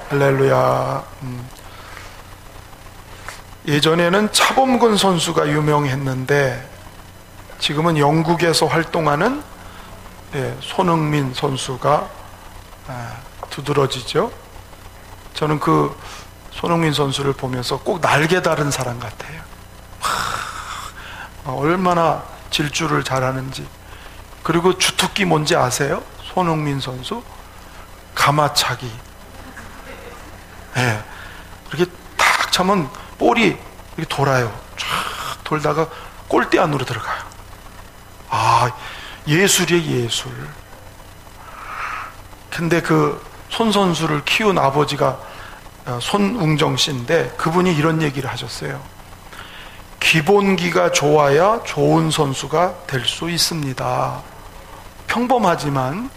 할렐루야. 예전에는 차범근 선수가 유명했는데 지금은 영국에서 활동하는 손흥민 선수가 두드러지죠. 저는 그 손흥민 선수를 보면서 꼭 날개 다른 사람 같아요. 얼마나 질주를 잘하는지. 그리고 주특기 뭔지 아세요? 손흥민 선수 가마차기. 이렇게 탁 차면 볼이 이렇게 돌아요. 쫙 돌다가 골대 안으로 들어가요. 예술이에요, 예술. 근데 그 손 선수를 키운 아버지가 손웅정 씨인데 그분이 이런 얘기를 하셨어요. 기본기가 좋아야 좋은 선수가 될 수 있습니다. 평범하지만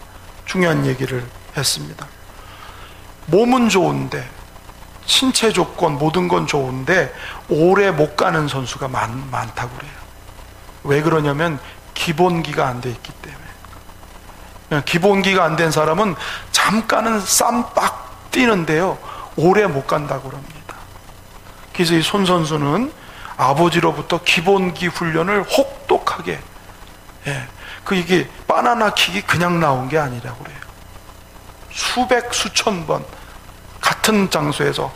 중요한 얘기를 했습니다. 몸은 좋은데, 신체 조건 모든 건 좋은데 오래 못 가는 선수가 많다고 그래요. 왜 그러냐면 기본기가 안 돼 있기 때문에. 기본기가 안 된 사람은 잠깐은 쌈빡 뛰는데요 오래 못 간다고 합니다. 그래서 이 손 선수는 아버지로부터 기본기 훈련을 혹독하게, 이게 바나나 킥이 그냥 나온 게 아니라고 그래요. 수백 수천 번 같은 장소에서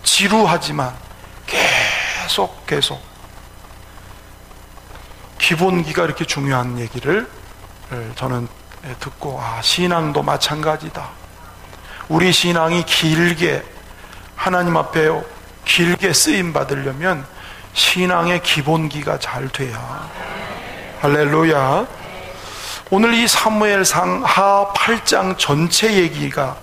지루하지만 계속 기본기가 이렇게 중요한 얘기를 저는 듣고, 신앙도 마찬가지다. 우리 신앙이 길게 하나님 앞에 길게 쓰임 받으려면 신앙의 기본기가 잘 돼야. 할렐루야. 오늘 이 사무엘상 하 8장 전체 얘기가,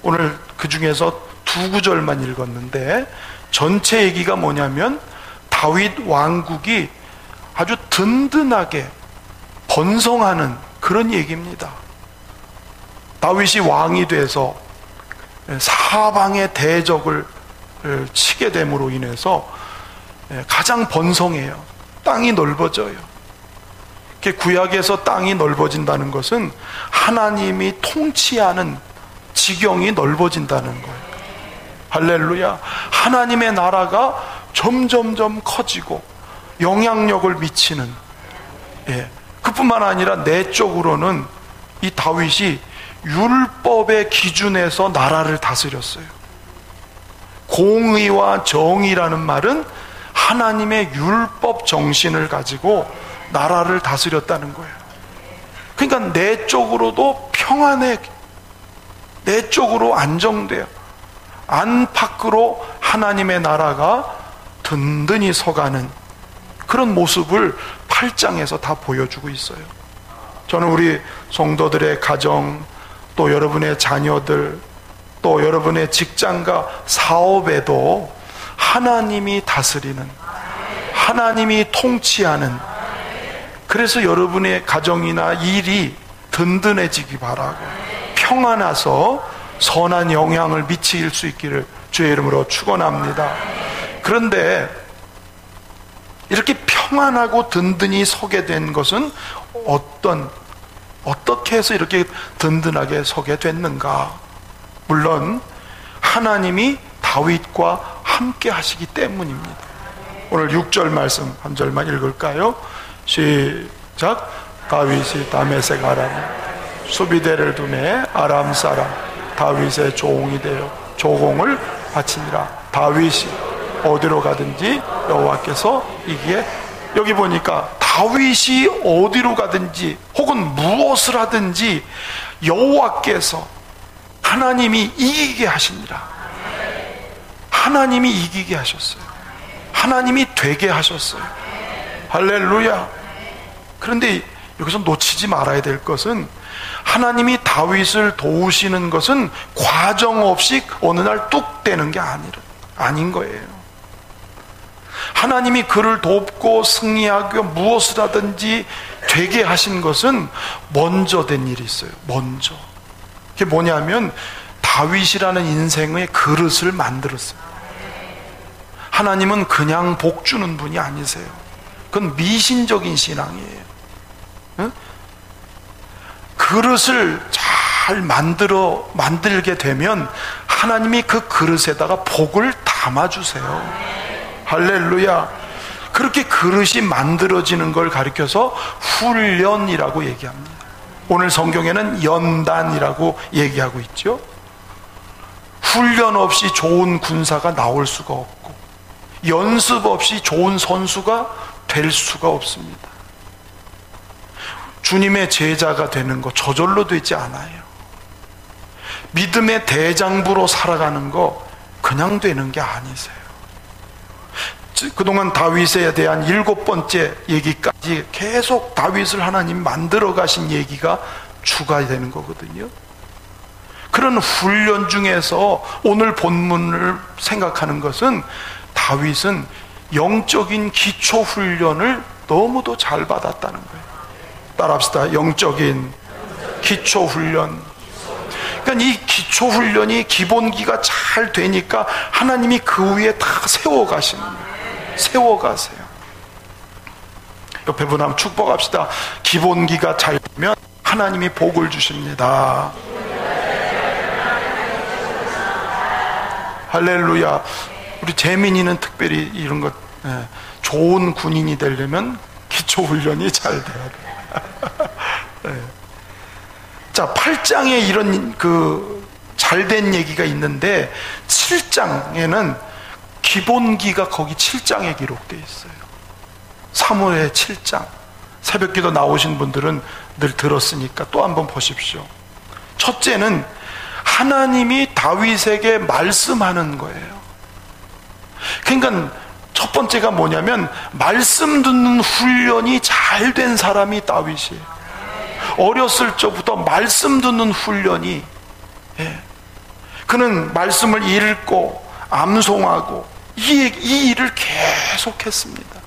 오늘 그 중에서 2구절만 읽었는데 전체 얘기가 뭐냐면 다윗 왕국이 아주 든든하게 번성하는 그런 얘기입니다. 다윗이 왕이 돼서 사방의 대적을 치게 됨으로 인해서 가장 번성해요. 땅이 넓어져요. 구약에서 땅이 넓어진다는 것은 하나님이 통치하는 지경이 넓어진다는 거예요. 할렐루야. 하나님의 나라가 점점점 커지고 영향력을 미치는, 그뿐만 아니라 내적으로는 이 다윗이 율법의 기준에서 나라를 다스렸어요. 공의와 정의라는 말은 하나님의 율법 정신을 가지고 나라를 다스렸다는 거예요. 그러니까 내적으로도 평안해, 내적으로 안정돼요. 안팎으로 하나님의 나라가 든든히 서가는 그런 모습을 8장에서 다 보여주고 있어요. 저는 우리 성도들의 가정, 또 여러분의 자녀들, 또 여러분의 직장과 사업에도 하나님이 다스리는, 하나님이 통치하는, 그래서 여러분의 가정이나 일이 든든해지기 바라고, 평안해서 선한 영향을 미칠 수 있기를 주의 이름으로 축원합니다. 그런데 이렇게 평안하고 든든히 서게 된 것은 어떻게 해서 이렇게 든든하게 서게 됐는가? 물론 하나님이 다윗과 함께 하시기 때문입니다. 오늘 6절 말씀 한 절만 읽을까요? 시작. 다윗이 다메섹 아람 수비대를 두매 아람 사람 다윗의 종이 되어 조공을 바치니라. 다윗이 어디로 가든지 여호와께서 이기에, 여기 보니까 다윗이 어디로 가든지 혹은 무엇을 하든지 여호와께서 하나님이 이기게 하시니라. 하나님이 이기게 하셨어요. 하나님이 되게 하셨어요. 할렐루야. 그런데 여기서 놓치지 말아야 될 것은 하나님이 다윗을 도우시는 것은 과정 없이 어느 날 뚝 되는 게 아닌 거예요. 하나님이 그를 돕고 승리하고 무엇을 하든지 되게 하신 것은 먼저 된 일이 있어요. 먼저. 그게 뭐냐면 다윗이라는 인생의 그릇을 만들었어요. 하나님은 그냥 복 주는 분이 아니세요. 그건 미신적인 신앙이에요. 응? 그릇을 잘 만들게 되면 하나님이 그 그릇에다가 복을 담아주세요. 할렐루야. 그렇게 그릇이 만들어지는 걸 가리켜서 훈련이라고 얘기합니다. 오늘 성경에는 연단이라고 얘기하고 있죠. 훈련 없이 좋은 군사가 나올 수가 없고, 연습 없이 좋은 선수가 될 수가 없습니다. 주님의 제자가 되는 거 저절로 되지 않아요. 믿음의 대장부로 살아가는 거 그냥 되는 게 아니세요. 그동안 다윗에 대한 7번째 얘기까지 계속 다윗을 하나님 만들어 가신 얘기가 추가되는 거거든요. 그런 훈련 중에서 오늘 본문을 생각하는 것은 다윗은 영적인 기초 훈련을 너무도 잘 받았다는 거예요. 따라합시다. 영적인 기초 훈련. 그러니까 이 기초 훈련이 기본기가 잘 되니까 하나님이 그 위에 다 세워 가시는 거예요. 세워 가세요. 옆에 분 한번 축복합시다. 기본기가 잘 되면 하나님이 복을 주십니다. 할렐루야. 우리 재민이는 특별히 이런 것, 좋은 군인이 되려면 기초 훈련이 잘 돼야 돼요. 자, 8장에 이런 잘된 얘기가 있는데 7장에는 기본기가 거기 7장에 기록되어 있어요. 사무엘 7장. 새벽기도 나오신 분들은 늘 들었으니까 또 한번 보십시오. 첫째는 하나님이 다윗에게 말씀하는 거예요. 그러니까 첫 번째가 뭐냐면 말씀 듣는 훈련이 잘 된 사람이 다윗이에요. 어렸을 적부터 말씀 듣는 훈련이, 그는 말씀을 읽고 암송하고 이 일을 계속했습니다.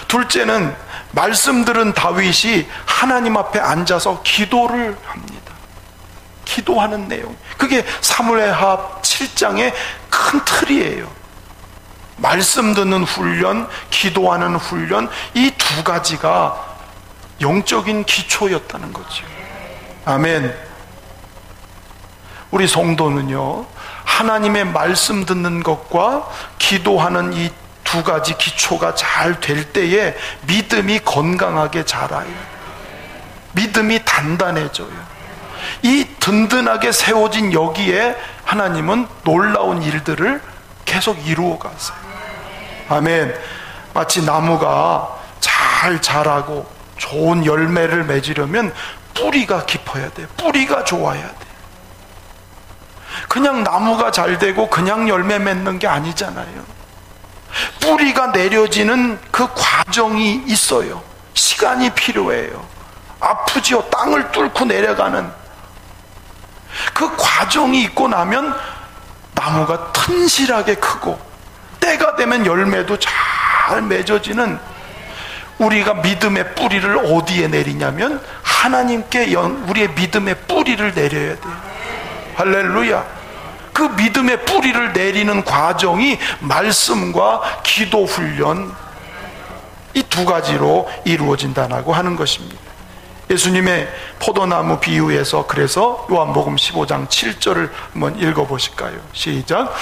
둘째는 말씀 들은 다윗이 하나님 앞에 앉아서 기도를 합니다. 기도하는 내용, 그게 사무엘하 7장의 큰 틀이에요. 말씀 듣는 훈련, 기도하는 훈련, 이 두 가지가 영적인 기초였다는 거죠. 아멘. 우리 성도는요, 하나님의 말씀 듣는 것과 기도하는 이 두 가지 기초가 잘 될 때에 믿음이 건강하게 자라요. 믿음이 단단해져요. 이 든든하게 세워진 여기에 하나님은 놀라운 일들을 계속 이루어 가세요. 아멘. 마치 나무가 잘 자라고 좋은 열매를 맺으려면 뿌리가 깊어야 돼요. 뿌리가 좋아야 돼요. 그냥 나무가 잘 되고 그냥 열매 맺는 게 아니잖아요. 뿌리가 내려지는 그 과정이 있어요. 시간이 필요해요. 아프지요. 땅을 뚫고 내려가는 그 과정이 있고 나면 나무가 튼실하게 크고 때가 되면 열매도 잘 맺어지는, 우리가 믿음의 뿌리를 어디에 내리냐면 하나님께 우리의 믿음의 뿌리를 내려야 돼요. 할렐루야. 그 믿음의 뿌리를 내리는 과정이 말씀과 기도 훈련, 이 두 가지로 이루어진다고 하는 것입니다. 예수님의 포도나무 비유에서 그래서 요한복음 15장 7절을 한번 읽어보실까요? 시작.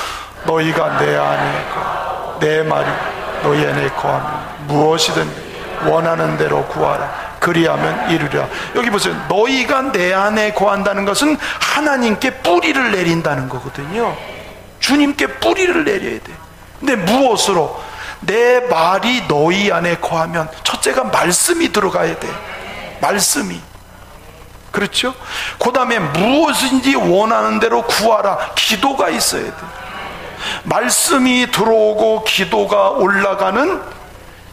너희가 내 안에 거하고 내 말이 너희 안에 거하면 무엇이든 원하는 대로 구하라. 그리하면 이루리라. 여기 보세요. 너희가 내 안에 거한다는 것은 하나님께 뿌리를 내린다는 거거든요. 주님께 뿌리를 내려야 돼. 근데 무엇으로? 내 말이 너희 안에 거하면, 첫째가 말씀이 들어가야 돼. 말씀이. 그렇죠? 그 다음에 무엇인지 원하는 대로 구하라. 기도가 있어야 돼. 말씀이 들어오고 기도가 올라가는,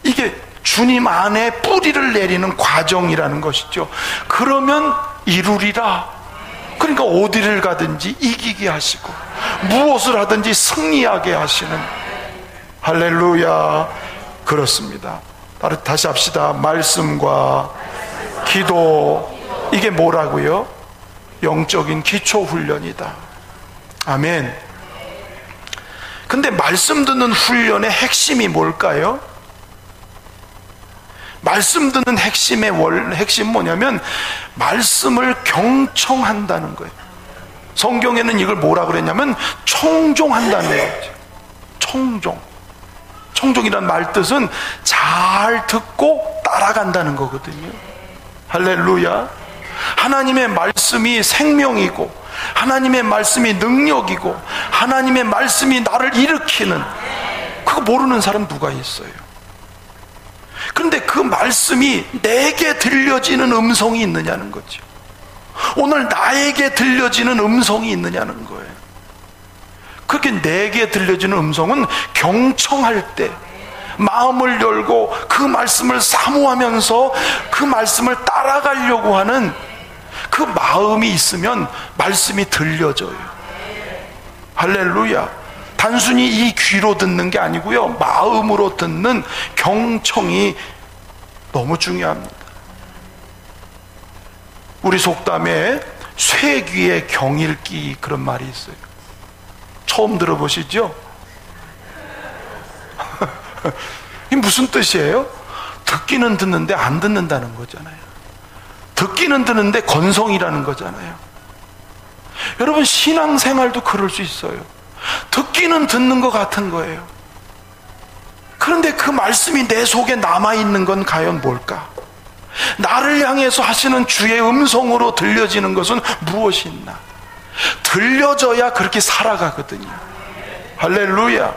이게 주님 안에 뿌리를 내리는 과정이라는 것이죠. 그러면 이루리라. 그러니까 어디를 가든지 이기게 하시고 무엇을 하든지 승리하게 하시는, 할렐루야. 그렇습니다. 다시 합시다. 말씀과 기도, 이게 뭐라고요? 영적인 기초 훈련이다. 아멘. 근데 말씀 듣는 훈련의 핵심이 뭘까요? 말씀 듣는 핵심 뭐냐면 말씀을 경청한다는 거예요. 성경에는 이걸 뭐라 그랬냐면 청종한다는 거죠. 청종이란 말 뜻은 잘 듣고 따라간다는 거거든요. 할렐루야. 하나님의 말씀이 생명이고 하나님의 말씀이 능력이고 하나님의 말씀이 나를 일으키는, 그거 모르는 사람 누가 있어요? 그런데 그 말씀이 내게 들려지는 음성이 있느냐는 거죠. 오늘 나에게 들려지는 음성이 있느냐는 거예요. 그렇게 내게 들려지는 음성은 경청할 때 마음을 열고 그 말씀을 사모하면서 그 말씀을 따라가려고 하는 그 마음이 있으면 말씀이 들려져요. 할렐루야. 단순히 이 귀로 듣는 게 아니고요, 마음으로 듣는 경청이 너무 중요합니다. 우리 속담에 쇠귀에 경일기 그런 말이 있어요. 처음 들어보시죠? 이게 무슨 뜻이에요? 듣기는 듣는데 안 듣는다는 거잖아요. 듣기는 듣는데 건성이라는 거잖아요. 여러분, 신앙생활도 그럴 수 있어요. 듣기는 듣는 것 같은 거예요. 그런데 그 말씀이 내 속에 남아있는 건 과연 뭘까? 나를 향해서 하시는 주의 음성으로 들려지는 것은 무엇이 있나? 들려져야 그렇게 살아가거든요. 할렐루야.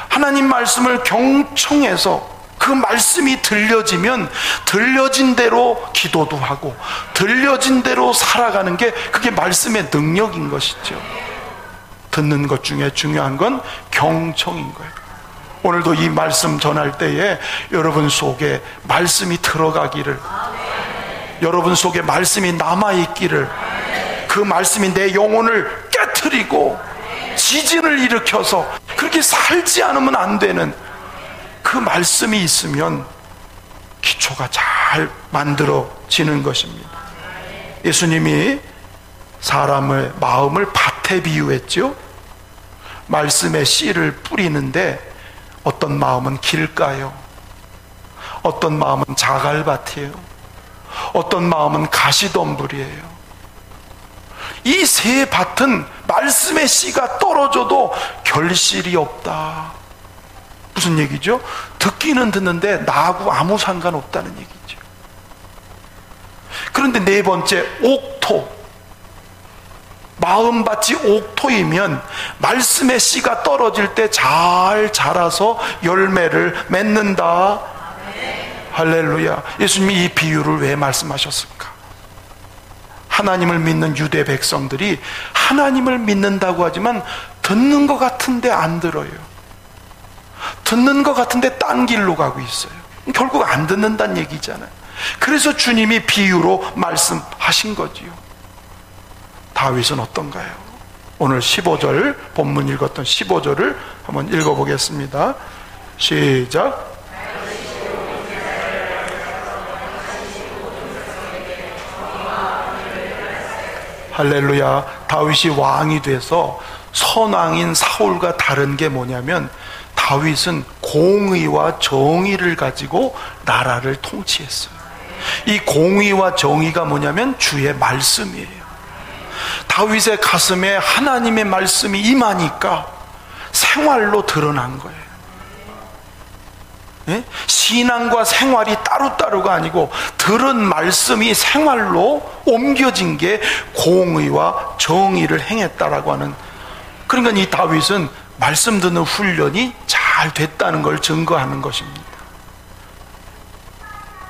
하나님 말씀을 경청해서 그 말씀이 들려지면 들려진 대로 기도도 하고 들려진 대로 살아가는 게, 그게 말씀의 능력인 것이죠. 듣는 것 중에 중요한 건 경청인 거예요. 오늘도 이 말씀 전할 때에 여러분 속에 말씀이 들어가기를, 여러분 속에 말씀이 남아있기를, 그 말씀이 내 영혼을 깨트리고 지진을 일으켜서 그렇게 살지 않으면 안 되는 그 말씀이 있으면 기초가 잘 만들어지는 것입니다. 예수님이 사람의 마음을 밭에 비유했죠. 말씀의 씨를 뿌리는데 어떤 마음은 길가요, 어떤 마음은 자갈밭이에요, 어떤 마음은 가시덤불이에요. 이 세 밭은 말씀의 씨가 떨어져도 결실이 없다. 무슨 얘기죠? 듣기는 듣는데 나하고 아무 상관없다는 얘기죠. 그런데 네 번째, 옥토. 마음밭이 옥토이면 말씀의 씨가 떨어질 때 잘 자라서 열매를 맺는다. 할렐루야. 예수님이 이 비유를 왜 말씀하셨을까? 하나님을 믿는 유대 백성들이 하나님을 믿는다고 하지만 듣는 것 같은데 안 들어요. 듣는 것 같은데 딴 길로 가고 있어요. 결국 안 듣는다는 얘기잖아요. 그래서 주님이 비유로 말씀하신 거지요. 다윗은 어떤가요? 오늘 15절, 본문 읽었던 15절을 한번 읽어보겠습니다. 시작. 할렐루야. 다윗이 왕이 돼서 선왕인 사울과 다른 게 뭐냐면, 다윗은 공의와 정의를 가지고 나라를 통치했어요. 이 공의와 정의가 뭐냐면 주의 말씀이에요. 다윗의 가슴에 하나님의 말씀이 임하니까 생활로 드러난 거예요. 예? 신앙과 생활이 따로따로가 아니고 들은 말씀이 생활로 옮겨진 게 공의와 정의를 행했다라고 하는, 그러니까 이 다윗은 말씀 듣는 훈련이 잘 됐다는 걸 증거하는 것입니다.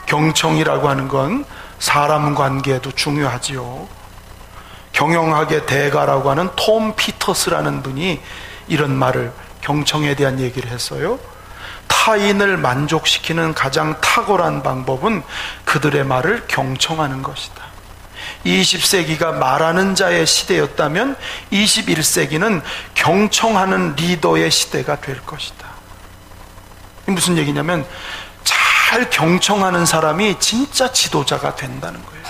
경청이라고 하는 건 사람 관계에도 중요하지요. 경영학의 대가라고 하는 톰 피터스라는 분이 이런 말을, 경청에 대한 얘기를 했어요. 타인을 만족시키는 가장 탁월한 방법은 그들의 말을 경청하는 것이다. 20세기가 말하는 자의 시대였다면 21세기는 경청하는 리더의 시대가 될 것이다. 무슨 얘기냐면, 잘 경청하는 사람이 진짜 지도자가 된다는 거예요.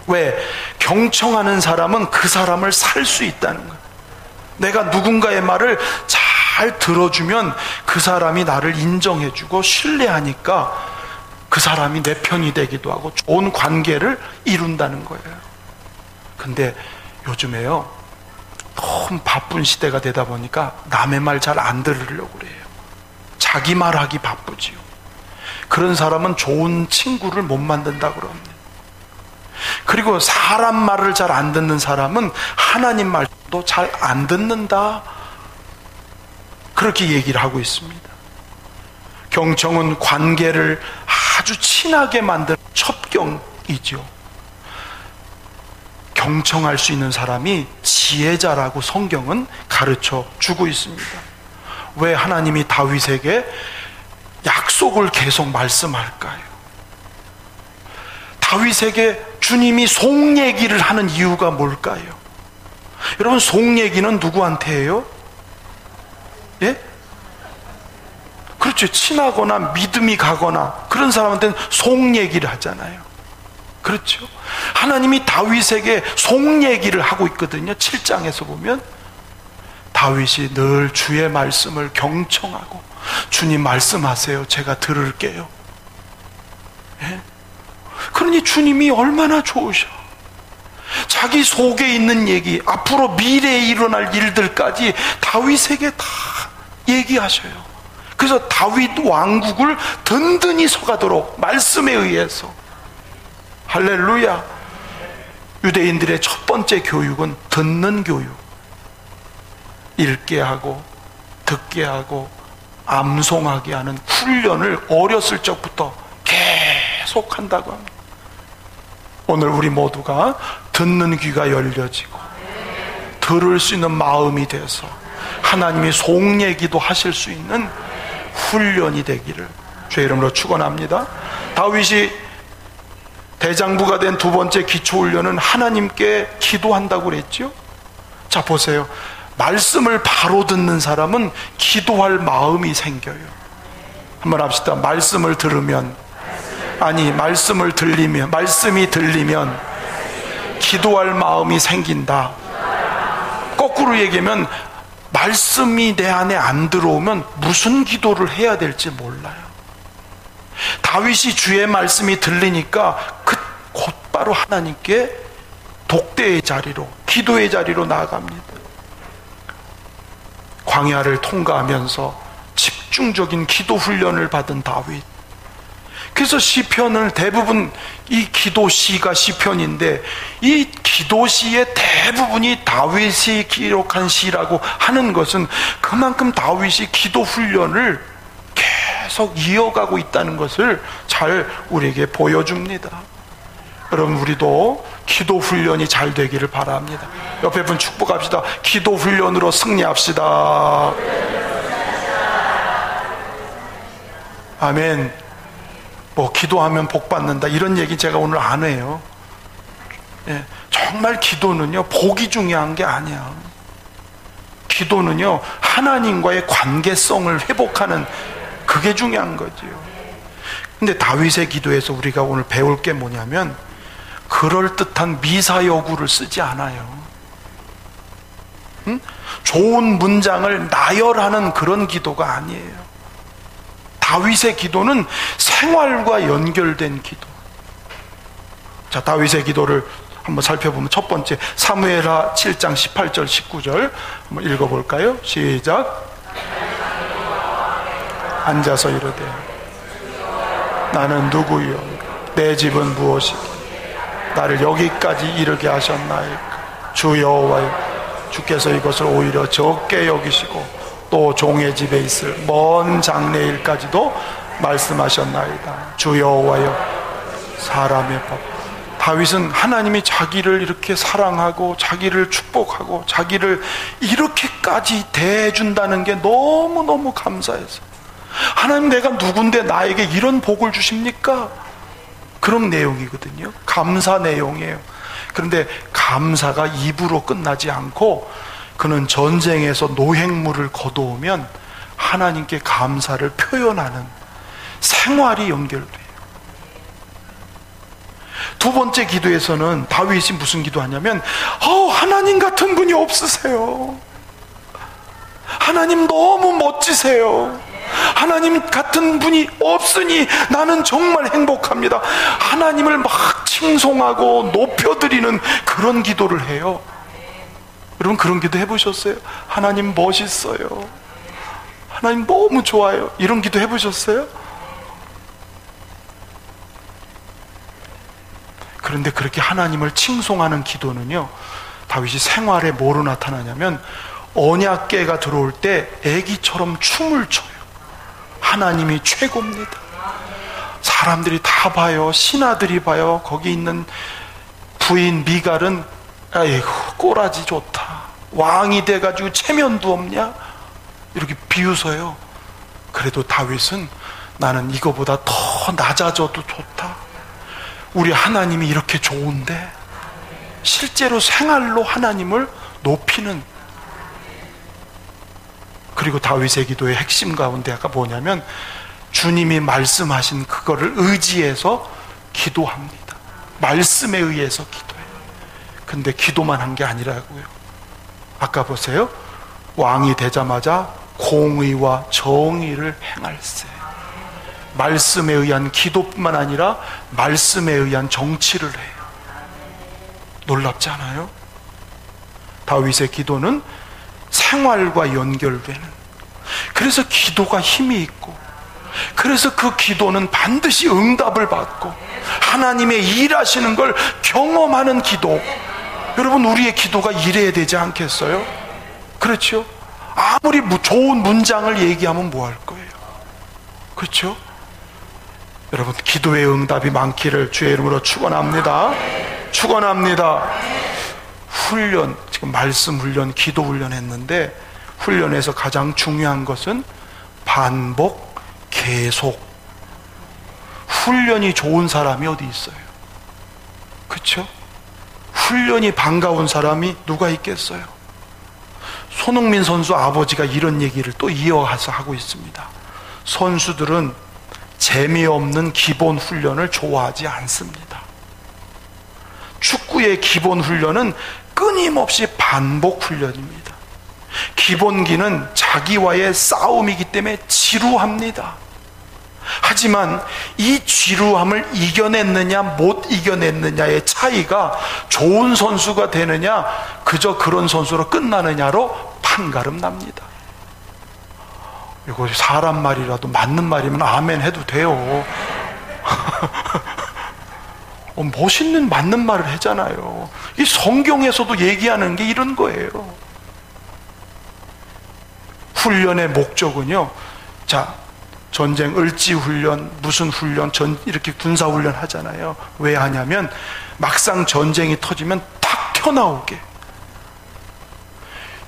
왜? 경청하는 사람은 그 사람을 살 수 있다는 거예요. 내가 누군가의 말을 잘 들어주면 그 사람이 나를 인정해주고 신뢰하니까 그 사람이 내 편이 되기도 하고 좋은 관계를 이룬다는 거예요. 근데 요즘에요, 너무 바쁜 시대가 되다 보니까 남의 말 잘 안 들으려고 그래요. 자기 말하기 바쁘지요. 그런 사람은 좋은 친구를 못 만든다고 그럽니다. 그리고 사람 말을 잘 안 듣는 사람은 하나님 말도 잘 안 듣는다, 그렇게 얘기를 하고 있습니다. 경청은 관계를 아주 친하게 만드는 첩경이죠. 경청할 수 있는 사람이 지혜자라고 성경은 가르쳐 주고 있습니다. 왜 하나님이 다윗에게 약속을 계속 말씀할까요? 다윗에게 주님이 속 얘기를 하는 이유가 뭘까요? 여러분, 속 얘기는 누구한테 해요? 예? 그렇죠. 친하거나 믿음이 가거나 그런 사람한테는 속 얘기를 하잖아요. 그렇죠. 하나님이 다윗에게 속 얘기를 하고 있거든요. 7장에서 보면 다윗이 늘 주의 말씀을 경청하고, 주님 말씀하세요, 제가 들을게요. 예? 그러니 주님이 얼마나 좋으셔. 자기 속에 있는 얘기, 앞으로 미래에 일어날 일들까지 다윗에게 다 얘기하셔요. 그래서 다윗 왕국을 든든히 서가도록 말씀에 의해서. 할렐루야. 유대인들의 첫 번째 교육은 듣는 교육. 읽게 하고 듣게 하고 암송하게 하는 훈련을 어렸을 적부터 계속 한다고 합니다. 오늘 우리 모두가 듣는 귀가 열려지고 들을 수 있는 마음이 돼서 하나님이 속 얘기도 하실 수 있는 훈련이 되기를 주의 이름으로 축원합니다. 다윗이 대장부가 된 두 번째 기초훈련은 하나님께 기도한다고 그랬죠. 자, 보세요. 말씀을 바로 듣는 사람은 기도할 마음이 생겨요. 한번 합시다. 말씀을 들으면, 아니, 말씀이 들리면 기도할 마음이 생긴다. 거꾸로 얘기하면 말씀이 내 안에 안 들어오면 무슨 기도를 해야 될지 몰라요. 다윗이 주의 말씀이 들리니까 곧바로 하나님께 독대의 자리로, 기도의 자리로 나아갑니다. 광야를 통과하면서 집중적인 기도 훈련을 받은 다윗. 그래서 시편을 대부분, 이 기도시가 시편인데 이 기도시의 대부분이 다윗이 기록한 시라고 하는 것은 그만큼 다윗이 기도 훈련을 계속 이어가고 있다는 것을 잘 우리에게 보여줍니다. 여러분, 우리도 기도 훈련이 잘 되기를 바랍니다. 옆에 분 축복합시다. 기도 훈련으로 승리합시다. 아멘. 뭐 기도하면 복 받는다 이런 얘기 제가 오늘 안 해요. 예, 정말 기도는요 복이 중요한 게 아니야. 기도는요 하나님과의 관계성을 회복하는, 그게 중요한 거지요. 근데 다윗의 기도에서 우리가 오늘 배울 게 뭐냐면 그럴듯한 미사여구를 쓰지 않아요. 응? 좋은 문장을 나열하는 그런 기도가 아니에요. 다윗의 기도는 생활과 연결된 기도. 자, 다윗의 기도를 한번 살펴보면 첫 번째, 사무엘하 7장 18절 19절 한번 읽어볼까요? 시작. 앉아서 이르되 나는 누구요? 내 집은 무엇이요? 나를 여기까지 이르게 하셨나이까? 주 여호와여, 주께서 이것을 오히려 적게 여기시고 또 종의 집에 있을 먼 장래일까지도 말씀하셨나이다. 주 여호와여, 사람의 법. 다윗은 하나님이 자기를 이렇게 사랑하고 자기를 축복하고 자기를 이렇게까지 대해준다는 게 너무너무 감사해서, 하나님 내가 누군데 나에게 이런 복을 주십니까? 그런 내용이거든요. 감사 내용이에요. 그런데 감사가 입으로 끝나지 않고 그는 전쟁에서 노획물을 거두오면 하나님께 감사를 표현하는 생활이 연결돼요. 두 번째 기도에서는 다윗이 무슨 기도하냐면 하나님 같은 분이 없으세요. 하나님 너무 멋지세요. 하나님 같은 분이 없으니 나는 정말 행복합니다. 하나님을 막 칭송하고 높여드리는 그런 기도를 해요. 여러분 그런 기도 해보셨어요? 하나님 멋있어요, 하나님 너무 좋아요, 이런 기도 해보셨어요? 그런데 그렇게 하나님을 칭송하는 기도는요, 다윗이 생활에 뭐로 나타나냐면 언약궤가 들어올 때 애기처럼 춤을 춰요. 하나님이 최고입니다. 사람들이 다 봐요. 신하들이 봐요. 거기 있는 부인 미갈은 아이고 꼬라지 좋다, 왕이 돼가지고 체면도 없냐, 이렇게 비웃어요. 그래도 다윗은 나는 이거보다 더 낮아져도 좋다, 우리 하나님이 이렇게 좋은데, 실제로 생활로 하나님을 높이는. 그리고 다윗의 기도의 핵심 가운데가 뭐냐면 주님이 말씀하신 그거를 의지해서 기도합니다. 말씀에 의해서 기도해요. 근데 기도만 한 게 아니라고요. 아까 보세요, 왕이 되자마자 공의와 정의를 행할세. 말씀에 의한 기도뿐만 아니라 말씀에 의한 정치를 해요. 놀랍지 않아요? 다윗의 기도는 생활과 연결되는, 그래서 기도가 힘이 있고, 그래서 그 기도는 반드시 응답을 받고 하나님의 일하시는 걸 경험하는 기도. 여러분, 우리의 기도가 이래야 되지 않겠어요? 그렇죠? 아무리 좋은 문장을 얘기하면 뭐 할 거예요? 그렇죠? 여러분, 기도의 응답이 많기를 주의 이름으로 축원합니다. 축원합니다. 훈련, 지금 말씀 훈련, 기도 훈련 했는데, 훈련에서 가장 중요한 것은 반복, 계속. 훈련이 좋은 사람이 어디 있어요? 그렇죠? 훈련이 반가운 사람이 누가 있겠어요? 손흥민 선수 아버지가 이런 얘기를 또 이어가서 하고 있습니다. 선수들은 재미없는 기본 훈련을 좋아하지 않습니다. 축구의 기본 훈련은 끊임없이 반복 훈련입니다. 기본기는 자기와의 싸움이기 때문에 지루합니다. 하지만 이 지루함을 이겨냈느냐 못 이겨냈느냐의 차이가 좋은 선수가 되느냐 그저 그런 선수로 끝나느냐로 판가름 납니다. 이거 사람 말이라도 맞는 말이면 아멘 해도 돼요. 멋있는 맞는 말을 하잖아요. 이 성경에서도 얘기하는 게 이런 거예요. 훈련의 목적은요, 자, 전쟁 을지 훈련, 무슨 훈련, 이렇게 군사 훈련 하잖아요. 왜 하냐면 막상 전쟁이 터지면 탁 튀어나오게.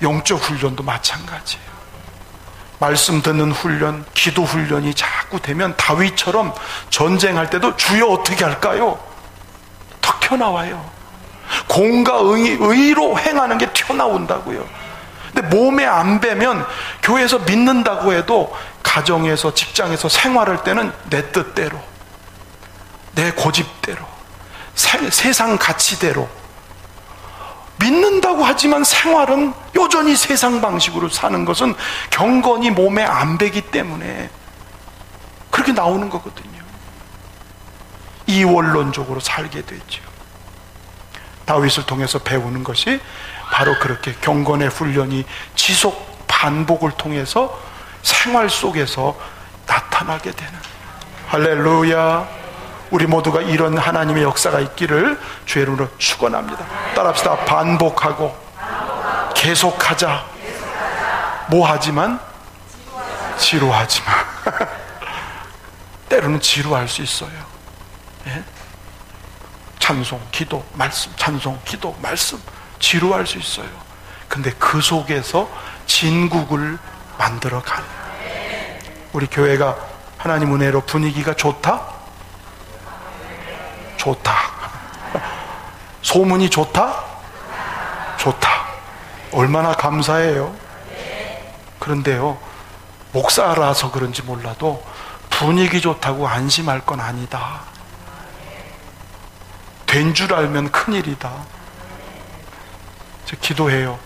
영적 훈련도 마찬가지예요. 말씀 듣는 훈련, 기도 훈련이 자꾸 되면 다윗처럼 전쟁할 때도 주여 어떻게 할까요? 탁 튀어나와요. 공과 의로 행하는 게 튀어나온다고요. 근데 몸에 안 배면 교회에서 믿는다고 해도 가정에서, 직장에서 생활할 때는 내 뜻대로, 내 고집대로, 세상 가치대로 믿는다고 하지만 생활은 여전히 세상 방식으로 사는 것은 경건이 몸에 안 배기 때문에 그렇게 나오는 거거든요. 이원론적으로 살게 되죠. 다윗을 통해서 배우는 것이 바로 그렇게 경건의 훈련이 지속 반복을 통해서 생활 속에서 나타나게 되는. 할렐루야. 우리 모두가 이런 하나님의 역사가 있기를 주의 이름으로 축원합니다. 따라합시다. 반복하고 계속하자. 뭐 하지만 지루하지 마. 때로는 지루할 수 있어요. 예? 찬송, 기도, 말씀, 찬송, 기도, 말씀, 지루할 수 있어요. 근데 그 속에서 진국을 만들어가는. 우리 교회가 하나님 은혜로 분위기가 좋다? 좋다. 소문이 좋다? 좋다. 얼마나 감사해요. 그런데요, 목사라서 그런지 몰라도 분위기 좋다고 안심할 건 아니다. 된 줄 알면 큰일이다. 저 기도해요.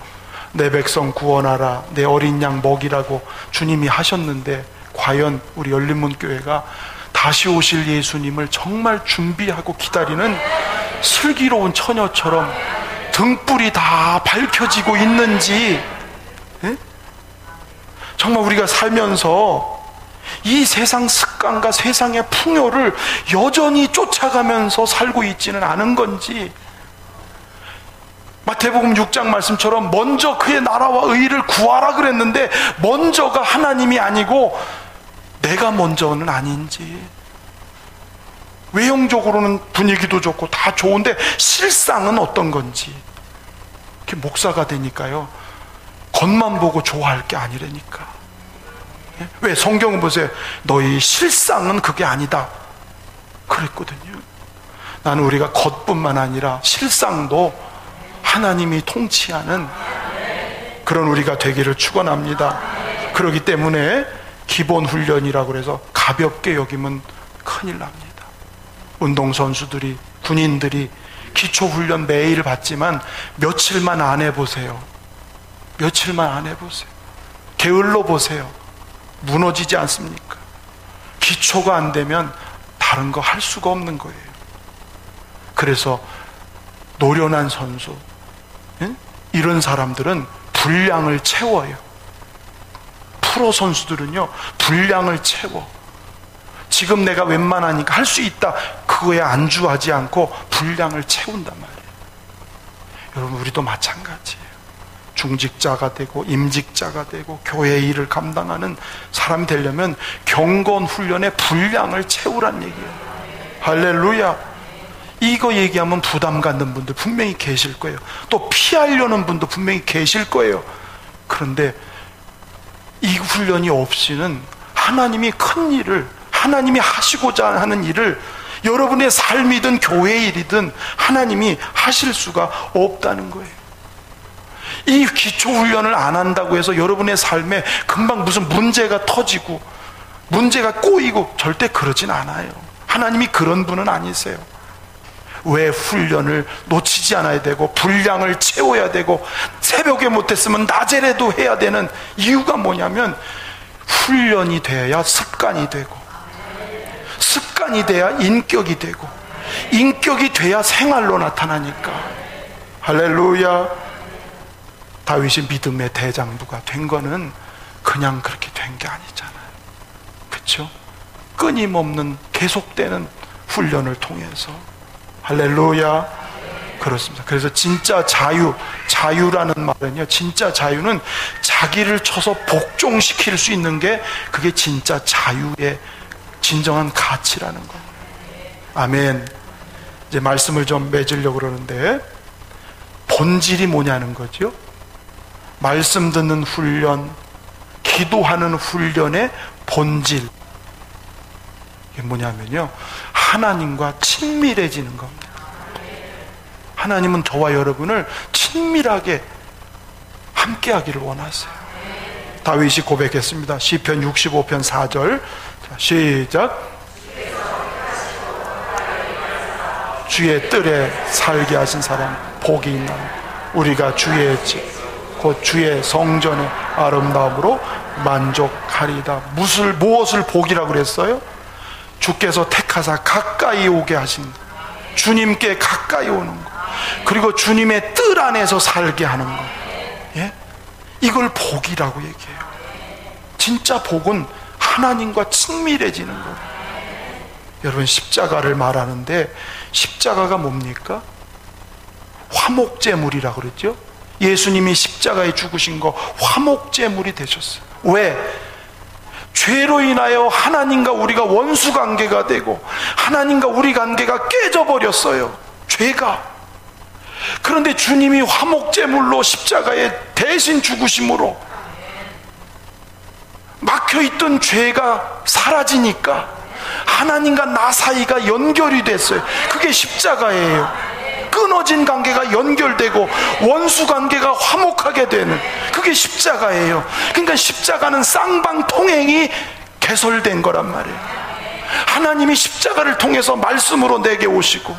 내 백성 구원하라, 내 어린 양 먹이라고 주님이 하셨는데 과연 우리 열린문교회가 다시 오실 예수님을 정말 준비하고 기다리는 슬기로운 처녀처럼 등불이 다 밝혀지고 있는지, 예? 정말 우리가 살면서 이 세상 습관과 세상의 풍요를 여전히 쫓아가면서 살고 있지는 않은 건지, 마태복음 6장 말씀처럼 먼저 그의 나라와 의를 구하라 그랬는데 먼저가 하나님이 아니고 내가 먼저는 아닌지, 외형적으로는 분위기도 좋고 다 좋은데 실상은 어떤 건지. 이렇게 목사가 되니까요, 겉만 보고 좋아할 게 아니라니까. 왜? 성경은 보세요. 너희 실상은 그게 아니다 그랬거든요. 나는 우리가 겉뿐만 아니라 실상도 하나님이 통치하는 그런 우리가 되기를 축원합니다. 그렇기 때문에 기본 훈련이라고 해서 가볍게 여기면 큰일 납니다. 운동선수들이, 군인들이 기초훈련 매일 받지만 며칠만 안 해보세요. 며칠만 안 해보세요. 게을러 보세요. 무너지지 않습니까? 기초가 안 되면 다른 거 할 수가 없는 거예요. 그래서 노련한 선수, 이런 사람들은 분량을 채워요. 프로 선수들은요, 분량을 채워. 지금 내가 웬만하니까 할 수 있다, 그거에 안주하지 않고 분량을 채운단 말이에요. 여러분, 우리도 마찬가지예요. 중직자가 되고 임직자가 되고 교회 일을 감당하는 사람이 되려면 경건 훈련의 분량을 채우란 얘기예요. 할렐루야. 이거 얘기하면 부담 갖는 분들 분명히 계실 거예요. 또 피하려는 분도 분명히 계실 거예요. 그런데 이 훈련이 없이는 하나님이 큰 일을, 하나님이 하시고자 하는 일을, 여러분의 삶이든 교회 일이든 하나님이 하실 수가 없다는 거예요. 이 기초 훈련을 안 한다고 해서 여러분의 삶에 금방 무슨 문제가 터지고 문제가 꼬이고 절대 그러진 않아요. 하나님이 그런 분은 아니세요. 왜 훈련을 놓치지 않아야 되고 분량을 채워야 되고 새벽에 못했으면 낮에라도 해야 되는 이유가 뭐냐면, 훈련이 돼야 습관이 되고, 습관이 돼야 인격이 되고, 인격이 돼야 생활로 나타나니까. 할렐루야. 다윗이 믿음의 대장부가 된 거는 그냥 그렇게 된 게 아니잖아요. 그렇죠? 끊임없는 계속되는 훈련을 통해서. 할렐루야. 그렇습니다. 그래서 진짜 자유라는 말은요, 진짜 자유는 자기를 쳐서 복종시킬 수 있는 게, 그게 진짜 자유의 진정한 가치라는 거예요. 아멘. 이제 말씀을 좀 맺으려고 그러는데, 본질이 뭐냐는 거죠. 말씀 듣는 훈련, 기도하는 훈련의 본질, 이게 뭐냐면요, 하나님과 친밀해지는 겁니다. 하나님은 저와 여러분을 친밀하게 함께 하기를 원하세요. 다윗이 고백했습니다. 시편 65편 4절. 자, 시작. 주의 뜰에 살게 하신 사람 복이 있나니 우리가 주의 집 곧 주의 성전의 아름다움으로 만족하리이다. 무엇을 복이라고 그랬어요? 주께서 택하사 가까이 오게 하신, 주님께 가까이 오는 것, 그리고 주님의 뜰 안에서 살게 하는 것, 예? 이걸 복이라고 얘기해요. 진짜 복은 하나님과 친밀해지는 거예요. 여러분, 십자가를 말하는데 십자가가 뭡니까? 화목제물이라고 그랬죠? 예수님이 십자가에 죽으신 거 화목제물이 되셨어요. 왜? 죄로 인하여 하나님과 우리가 원수 관계가 되고 하나님과 우리 관계가 깨져버렸어요. 죄가. 그런데 주님이 화목제물로 십자가에 대신 죽으심으로 막혀있던 죄가 사라지니까 하나님과 나 사이가 연결이 됐어요. 그게 십자가예요. 끊어진 관계가 연결되고 원수 관계가 화목하게 되는, 그게 십자가예요. 그러니까 십자가는 쌍방통행이 개설된 거란 말이에요. 하나님이 십자가를 통해서 말씀으로 내게 오시고,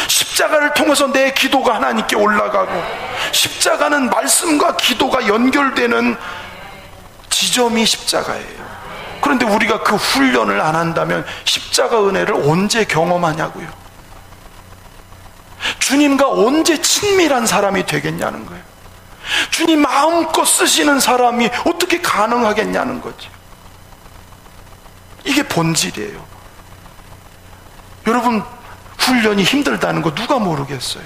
십자가를 통해서 내 기도가 하나님께 올라가고, 십자가는 말씀과 기도가 연결되는 지점이 십자가예요. 그런데 우리가 그 훈련을 안 한다면 십자가 은혜를 언제 경험하냐고요. 주님과 언제 친밀한 사람이 되겠냐는 거예요. 주님 마음껏 쓰시는 사람이 어떻게 가능하겠냐는 거죠. 이게 본질이에요. 여러분, 훈련이 힘들다는 거 누가 모르겠어요?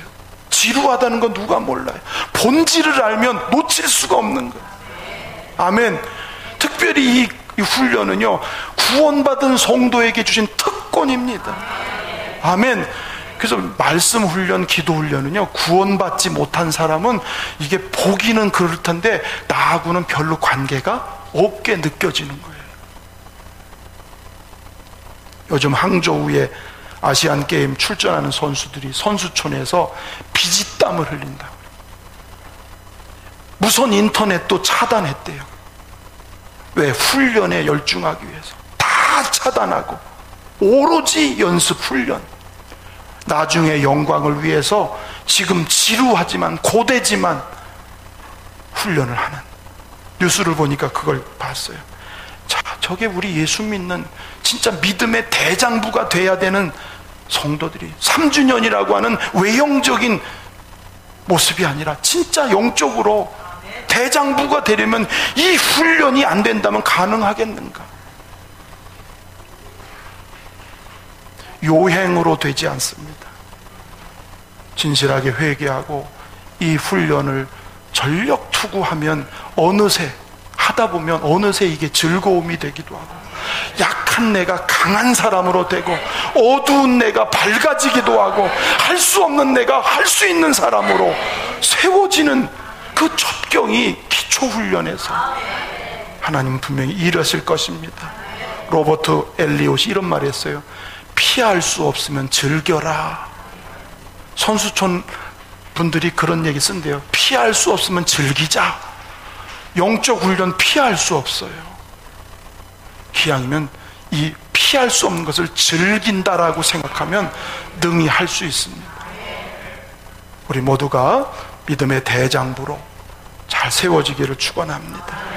지루하다는 거 누가 몰라요? 본질을 알면 놓칠 수가 없는 거예요. 아멘. 특별히 이 훈련은요, 구원받은 성도에게 주신 특권입니다. 아멘. 그래서 말씀 훈련, 기도 훈련은요, 구원받지 못한 사람은 이게 보기는 그렇던데 나하고는 별로 관계가 없게 느껴지는 거예요. 요즘 항저우에 아시안게임 출전하는 선수들이 선수촌에서 피지땀을 흘린다. 무선 인터넷도 차단했대요. 왜? 훈련에 열중하기 위해서. 다 차단하고 오로지 연습 훈련. 나중에 영광을 위해서 지금 지루하지만 고되지만 훈련을 하는, 뉴스를 보니까 그걸 봤어요. 자, 저게 우리 예수 믿는 진짜 믿음의 대장부가 돼야 되는 성도들이 3주년이라고 하는 외형적인 모습이 아니라 진짜 영적으로 대장부가 되려면 이 훈련이 안 된다면 가능하겠는가? 요행으로 되지 않습니다. 진실하게 회개하고 이 훈련을 전력 투구하면 어느새 하다 보면 어느새 이게 즐거움이 되기도 하고, 약한 내가 강한 사람으로 되고, 어두운 내가 밝아지기도 하고, 할 수 없는 내가 할 수 있는 사람으로 세워지는 그 첩경이 기초훈련에서 하나님은 분명히 일하실 것입니다. 로버트 엘리엇이 이런 말을 했어요. 피할 수 없으면 즐겨라. 선수촌 분들이 그런 얘기 쓴대요. 피할 수 없으면 즐기자. 영적 훈련 피할 수 없어요. 기왕이면 이 피할 수 없는 것을 즐긴다라고 생각하면 능히 할 수 있습니다. 우리 모두가 믿음의 대장부로 잘 세워지기를 축원합니다.